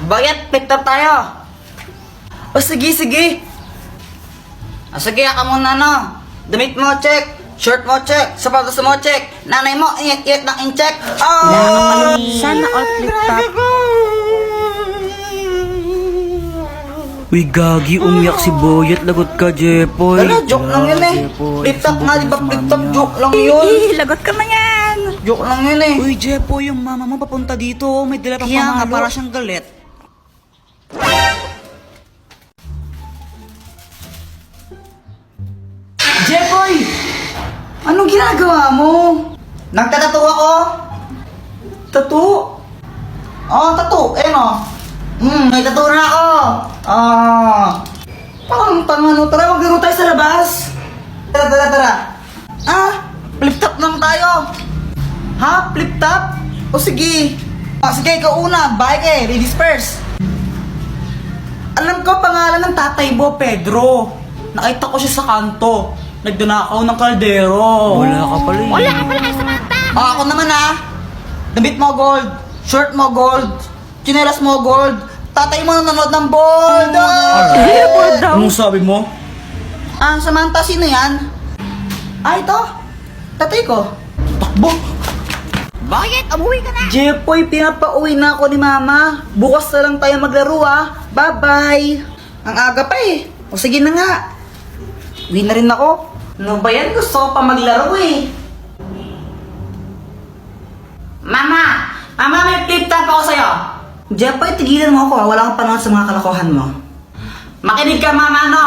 Bayat, pick up tayo. O sige, sige. Sige, ka muna no. Damit mo, check. Shirt mo, check. Sapatos mo, check. Nanay mo, ingat-ingat ng in-check. Oh! Sana all flip top. Uy, gagi, umiyak si Boyet. Lagot ka, Jepoy. Wala, joke lang yun eh. Flip top nga, di ba? Flip top, joke lang yun. Lagot ka na yan. Joke lang yun eh. Uy, Jepoy, yung mama mo papunta dito. May dala pang Kaya nga, pamalo. para siyang galit. Jepoy! Anong ginagawa mo? Nagtatato ako? Tattoo? Oh, tattoo. Eh no. May tattoo na ako. Parang tangano. Tara, maglaro tayo sa labas. Tara. Flip top lang tayo. Ha? Flip top? O sige. Sige, ikaw una. Bike eh. Ladies first. Alam ko pangalan ng tatay mo, Pedro. Nakita ko siya sa kanto. Nagdunakaw ng kaldero. Wala ka pala eh. Wala ka pala kay Samantha. Ako naman damit mo gold. Shirt mo gold. Chinelas mo gold. Tatay mo nanonood ng bold. Bold daw. Anong sabi mo? Samantha, sino yan? Ito. Tatay ko. Takbo. Boyet, umuwi ka na. Jepoy, pinapauwi na ako ni Mama. Bukas na lang tayo maglaro Bye-bye. Ang aga pa eh. O sige na nga. Uwi na rin ako. Ano ba yan? Gusto ko pa maglaro eh. Mama! Mama, may flip top ako sa'yo. Jepoy, tigilan mo ako Wala kang panahon sa mga kalokohan mo. Makinig ka, Mama, no?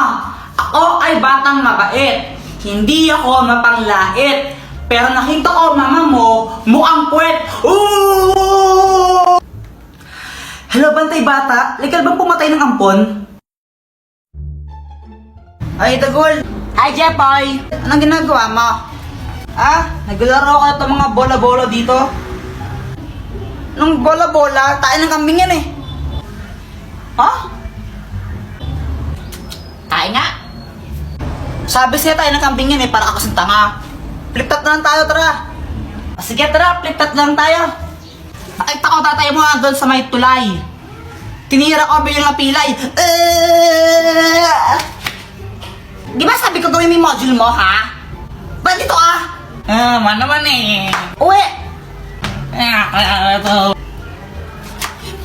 Ako ay batang mabait. Hindi ako mapanglait. Pero nakita ko, Mama mo, mukhang puwet. Ooh! Hello, bantay bata. Legal bang pumatay ng ampon? Ay, Tagol. Hi, Jepoy. Anong ginagawa mo? Naglaro ka itong mga bola-bola dito? Nung bola-bola, tayo ng kambing yan eh. Tayo nga. Sabi siya tayo ng kambing yan eh, para ako sa tanga. Flip top na lang tayo, tara. Sige, tara, flip top na lang tayo. Nakita ko tatay mo doon sa may tulay. Tinira ko bilang pilay. Di ba sabi ko gawin mo yung module mo, ha? Ba't dito man naman eh. Uwi!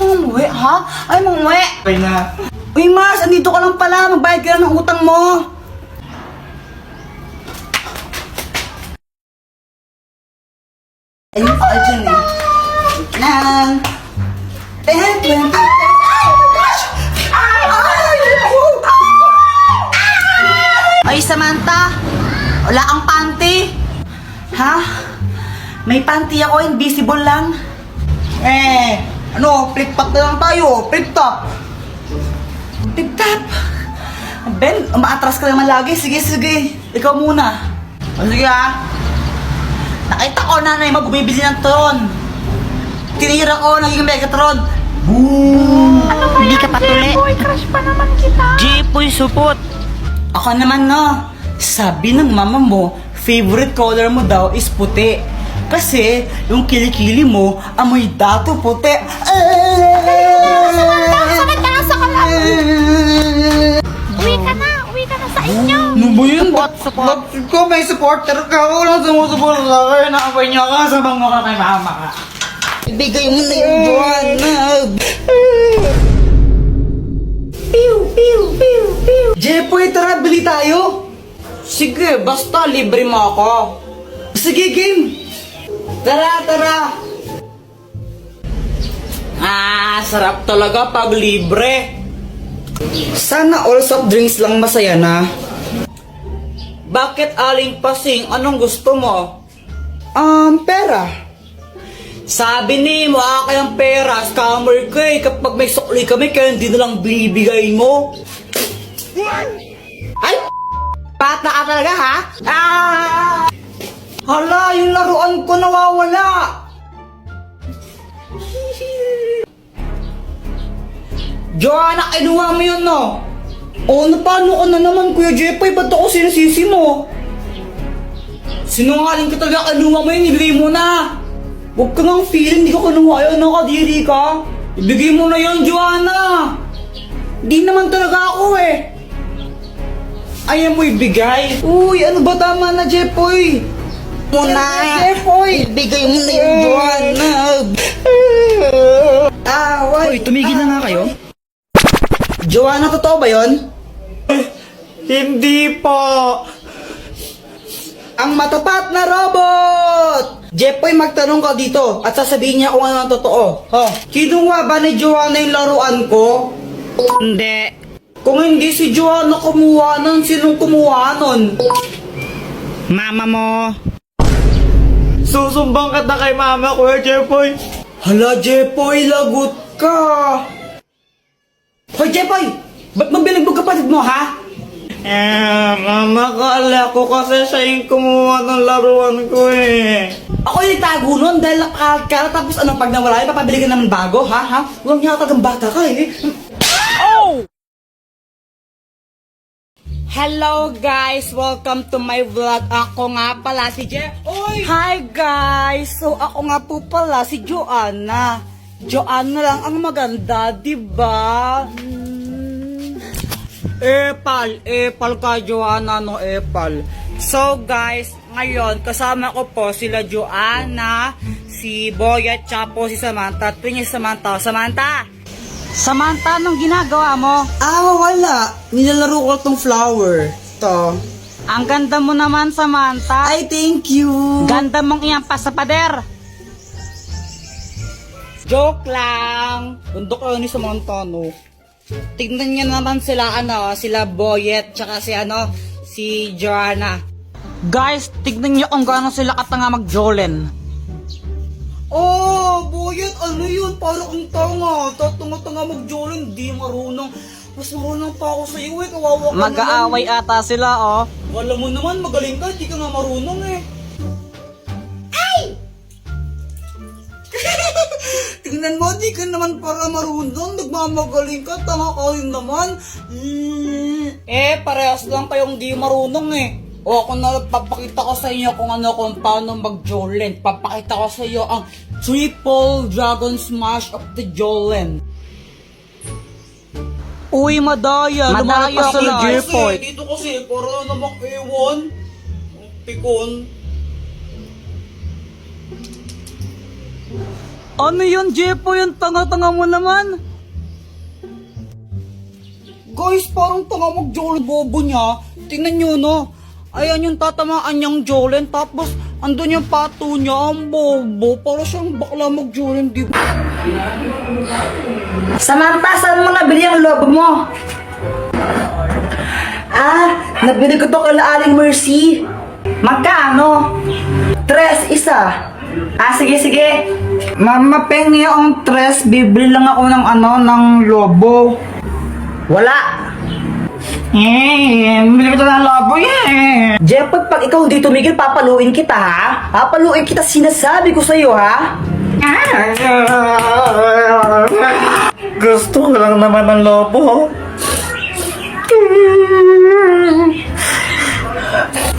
Umuwi, ha? Ay, umuwi. Ay na. Uy, Mars, andito ka lang pala. Magbayad ka lang ng utang mo. Ayun pa dyan eh. Nang. Ay, Samantha. Wala kang panty. Ha? May panty ako, invisible lang. Flip top na lang tayo. Flip top. Flip top. Ben, umaatras ka naman lagi. Sige. Ikaw muna. Sige Nakita ko nanay mo bumibili ng tron. Tinira ko, naging Megatron. Boom! Hindi ka patuli. Boy, crush pa naman kita. Jepoy, supot. Ako naman sabi ng mama mo, favorite color mo daw is puti. Kasi yung kilikili mo, amoy dato puti. Sakit ka lang sa kalam. Uwi ka na sa inyo. Ano ba yun? Support. Ikaw may supporter ka. Walang sumusuport sa akin. Nakapay niya ka. Sabang mo ka kay mama ka. Ibigay mo na yung Joanna. Pew. Jepoy, tara, bili tayo. Sige, basta libre mo ako. Sige, game. Tara. Sarap talaga pag libre. Sana all soft drinks lang masaya na. Bakit aling pasing? Anong gusto mo? Pera. Sabi ni mo, kayang pera, scammer ka eh. Kapag may sukli kami, kaya hindi na lang binibigay mo. Ay! Bata ka talaga, ha? Hala, yung laruan ko nawawala. Joanna, kinuha mo yun, no? Paano ka na naman, Kuya Jepoy? Ba't ako sinisisi mo? Sinungaling ka talaga, kinuha mo yun, ibigay mo na. Huwag ka ngang feeling, di ka kinuha yun, nakadiri ka. Ibigay mo na yun, Joanna. Di naman talaga ako eh. Ayaw mo ibigay. Uy, ano ba tama na, Jepoy? Muna. Jepoy. Ibigay mo na yung Joanna. Away. Hoy, tumigil na nga kayo. Joanna, totoo ba yon? Hindi po. Ang matapat na robot! Jepoy, magtanong ka dito at sasabihin niya kung ano ang totoo. Kinuha ba ni Joanna yung laruan ko? Hindi. Kung hindi si Joanna kumuha nun, sinong kumuha nun? Mama mo. Susumbang ka na kay mama ko, Jepoy. Hala, Jepoy, lagot ka. Hoy, Jepoy! Ba't mabilagbog kapatid mo, ha? Mama, kala ko kasi siya yung kumuha ng laruan ko eh. Ako yung itago nun dahil nakakala tapos ano, pag nawala yun, papabili ka naman bago, ha? Huwag niya katagang bata ka eh. Oh! Hello guys! Welcome to my vlog. Ako nga pala si Oy! Hi guys! So ako nga po pala si Joanna. Joanna lang ang maganda, diba? Epal ka Joanna, no epal. So guys, ngayon kasama ko po sila Joanna, si Boyet, tsaka po si Samantha. Tingin Samantha. Samantha, anong ginagawa mo? Wala. Nilalaro ko tong flower. To. Ang ganda mo naman, Samantha. Ay, thank you. Ganda mong iyampas sa pader. Joke lang. Bundok lang ni Samantha, no? Tignan niya naman sila, sila Boyet, tsaka si Joanna. Guys, tignan niyo kung gaano sila katanga mag-jolen. Oh, Boyet, ano yun? Para kang tanga. Tatanga-tanga mag-jolen, di marunong. Mas marunong pa ako sa iyo eh, kawawa ka Mag-aaway naman. ata sila, oh. Wala mo naman, magaling ka, di ka nga marunong eh. Tingnan mo, di ka naman para marunong. Nagmamagaling ka, tanga ka rin naman. Parehas lang kayong di marunong eh. O ako na papakita ko sa inyo kung paano mag-jolen. Papakita ko sa iyo ang Triple Dragon Smash of the Jolen. Uy, madaya. Madaya Lumakas ka, sila, Jepoy. Dito kasi, para namang ewan. Pikon. Ano yun, Jepoy? Yung tanga-tanga mo naman. Guys, parang tanga mag-jolen bobo niya. Tingnan nyo, no? Ayan yung tatamaan niyang jolen. Tapos, andun yung pato niya. Ang bobo. Para siyang bakla mag-jolen, di ba? Samantha, saan mo nabili ang lobo mo? Nabili ko to kala Aling Mercy. Magkano? 3 isa. Sige. Mama, pengi akong 3. Bibili lang ako ng lobo. Wala. Bili ko ito ng lobo Jepoy, pag ikaw hindi tumigil, papaluin kita, ha? Papaluin kita, sinasabi ko sa'yo, ha? Gusto ko lang naman ng lobo.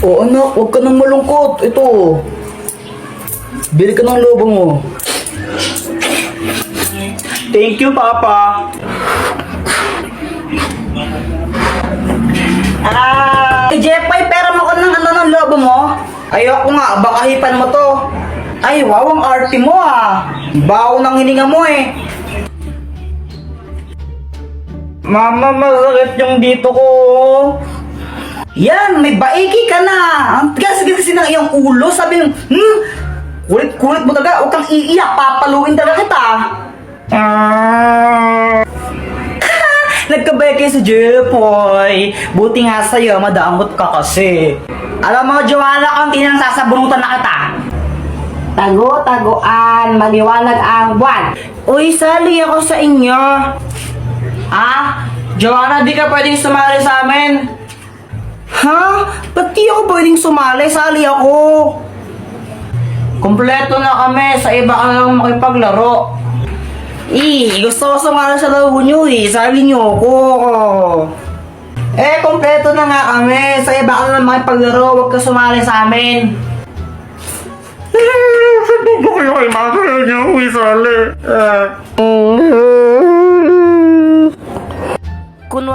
Oo, anak, huwag ka nang malungkot. Ito. Bili ka ng lobo mo. Thank you, Papa. Jepoy, pera mo ko ng lobo mo? Ayoko nga, baka hipan mo to. Ay, wow, ang arte mo Baho ng hininga mo eh. Mama, masakit yung dito ko. Yan, may baiki ka na. Ang tigas kasi ng iyong ulo. Sabi yung, kulit mo talaga. Huwag kang iiyak, papaluin talaga kita. Nagkabay kayo sa Jepoy. Buti nga sa'yo, madamot ka kasi. Alam mo, Joanna, konti nang sasabunutan na kita. Tago-taguan, maliwanag ang buwan. Uy, sali ako sa inyo. Joanna, di ka pwedeng sumali sa amin. Ba't di ako pwedeng sumali? Sali ako. Kompleto na kami. Sa iba ka lang makipaglaro. Gusto ko sumali sa laro nyo Sali nyo ako. Kompleto na nga kami. Sa iba ka lang makipaglaro. Huwag ka sumali sa amin. Sabi ko kayo kay mama nyo isali.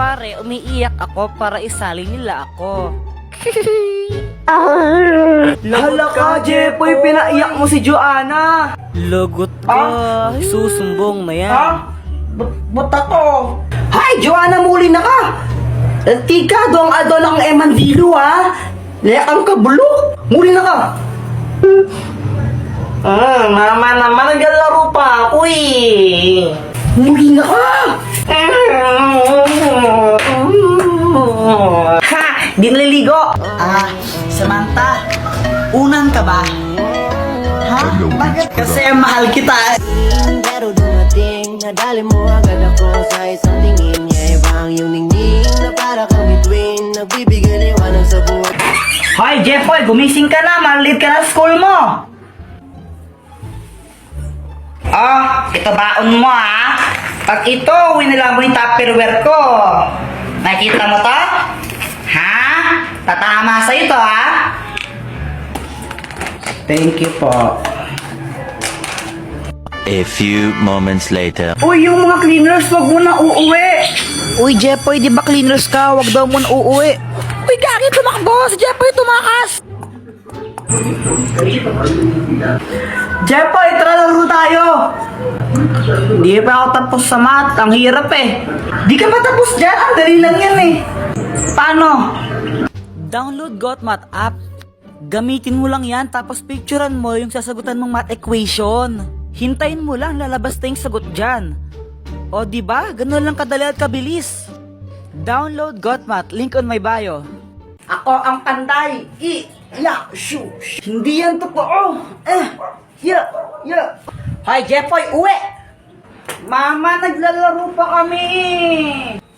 Kunwari, umiiyak ako para isali nila ako. Hala ka, Jepoy, pinaiyak mo si Joanna. Lagot ka. Susumbong na yan. Ba't ako? Hay, Joanna, muli na ka! Tika, doang adol ang Emandilo, ha? Layakang ka, bulok! Muli na ka! Mama naman, naglalaro pa ako eh! Muli na ka! Ha! Di naliligo! Samantha, unan ka ba? Ha? Bakit? Kasi mahal kita. Pero dumating, nadali mo agad ako sa isang tingin. Niya iba ang iyong ningning na para kang bituin. Nagbibigay liwanag sa buhay. Hoy, Jepoy, gumising ka na. Malit ka na sa school mo. Ito baon mo, ha? Pag ito, winala mo yung Tupperware ko. Nakikita mo to? Ha? Tatama sa ito, ha? Thank you po. A few moments later. Uy, yung mga cleaners, wag mo na uuwi. Uy, Jepoy, di ba cleaners ka? Wag daw mo na uuwi. Uy, gagi, tumakbo! Si Jepoy tumakas! Jepoy, tara laro tayo. Hindi pa ako tapos sa math. Ang hirap eh. Di ka pa tapos dyan. Ang dali lang yan eh. Paano? Download GotMath app. Gamitin mo lang yan tapos picturean mo yung sasagutan mong math equation. Hintayin mo lang, lalabas na yung sagot dyan. O diba? Ganun lang kadali at kabilis. Download GotMath, link on my bio. Ako ang panday. Shush. Hindi yan totoo. Hoy, Jepoy, uwi. Mama, naglalaro pa kami.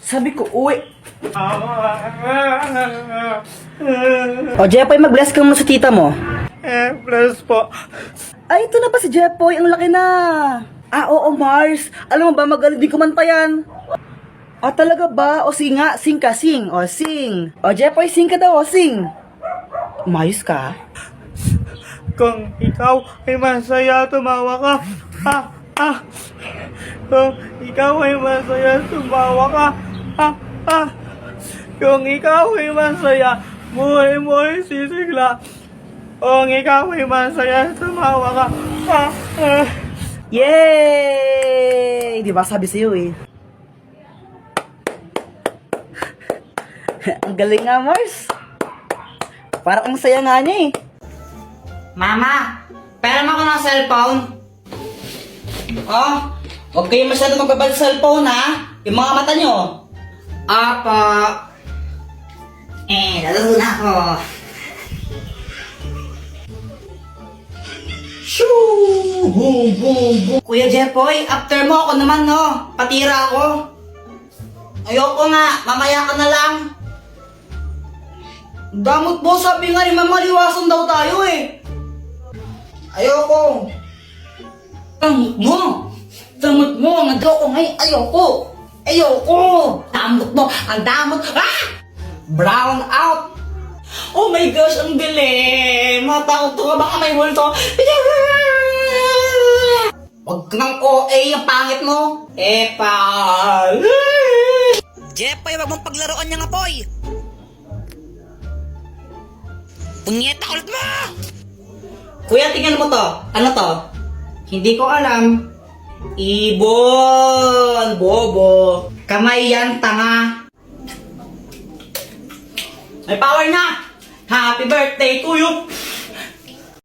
Sabi ko, uwi. O, Jepoy, mag-bless ka muna sa tita mo. Bless po. Ay, ito na pa si Jepoy. Ang laki na. Oo, Mars. Alam mo ba, magaling din kumanta yan. Talaga ba? O, sing nga. Sing ka, sing. O, sing. O, Jepoy, sing ka daw. O, sing. Umayos ka. Kung ikaw ay masaya, tumawa ka. Kung ikaw ay masaya, tumawa ka. Kung ikaw ay masaya, buhay mo ay sisigla. Kung ikaw ay masaya, tumawa ka. Yay! Di ba sabi sa'yo eh. Ang galing nga, Mars. Parang ang saya nga niya eh. Mama, pera mo ako ng cellphone. Huwag kayo masyado magbabal sa cellphone, ha? Yung mga mata nyo. Apa. Lalaro na ako. Shoo! Boom, boom, boom. Kuya Jepoy, after mo ako naman, no? Patira ako. Ayoko nga, mamaya ka na lang. Damot mo, sabi nga ni Mama, liwasan daw tayo eh. Ayoko. Damot mo. Damot mo, nag-ako ngayon. Ayoko. Damot mo, ang damot. Brown out. Oh my gosh, ang dilim. Matakot ko, baka may multo. Huwag kang OA, ang pangit mo. Jepoy, wag mong paglaruan niyang apoy. Punyeta ulit mo! Kuya, tingnan mo to. Ano to? Hindi ko alam. Ibon! Bobo! Kamay yan, tanga! May power na! Happy birthday to you!